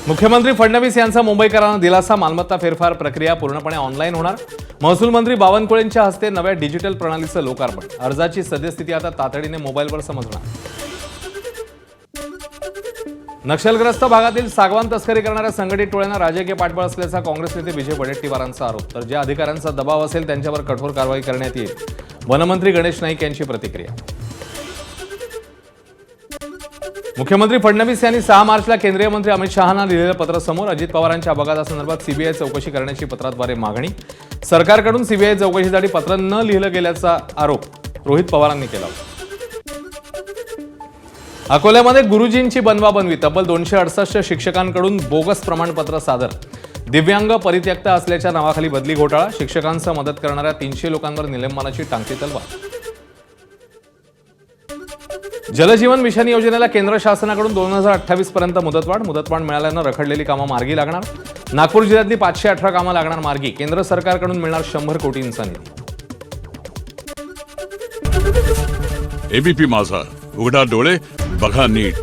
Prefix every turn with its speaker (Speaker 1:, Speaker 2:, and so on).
Speaker 1: मुख्यमंत्री फडणवीस यांचा मुंबईकरांना दिलासा. मालमत्ता फेरफार प्रक्रिया पूर्णपणे ऑनलाईन होणार. महसूल मंत्री बावनकुळेंच्या हस्ते नव्या डिजिटल प्रणालीचं लोकार्पण. अर्जाची सद्यस्थिती आता तातडीने मोबाईलवर समजणार. नक्षलग्रस्त भागातील सागवान तस्करी करणाऱ्या संघटित टोळ्यांना राजकीय पाठबळ असल्याचा काँग्रेस नेते विजय वडेट्टीवारांचा आरोप. तर ज्या अधिकाऱ्यांचा दबाव असेल त्यांच्यावर कठोर कारवाई करण्यात येईल. वनमंत्री गणेश नाईक यांची प्रतिक्रिया. मुख्यमंत्री फडणवीस यांनी 6 मार्चला केंद्रीय मंत्री अमित शहांना लिहिलेलं पत्र समोर. अजित पवारांच्या अपघातासंदर्भात सीबीआय चौकशी करण्याची पत्राद्वारे मागणी. सरकारकडून सीबीआय चौकशीसाठी पत्र न लिहिलं गेल्याचा आरोप रोहित पवारांनी केला. अकोल्यामध्ये गुरुजींची बनवाबनवी. तब्बल 268 शिक्षकांकडून बोगस प्रमाणपत्र सादर. दिव्यांग परित्यक्त असल्याच्या नावाखाली बदली घोटाळा. शिक्षकांचा मदत करणाऱ्या 300 लोकांवर निलंबनाची टांगती तलवार. जलजीवन मिशन योजनेला केंद्र शासनाकडून 2028 पर्यंत मुदतवाढ. मुदतवाढ मिळाल्यानं रखडलेली कामं मार्गी लागणार. नागपूर जिल्ह्यातली 518 कामं लागणार मार्गी. केंद्र सरकारकडून मिळणार 100 कोटींचा निधी.
Speaker 2: एबीपी माझा, उघडा डोळे बघा नीट.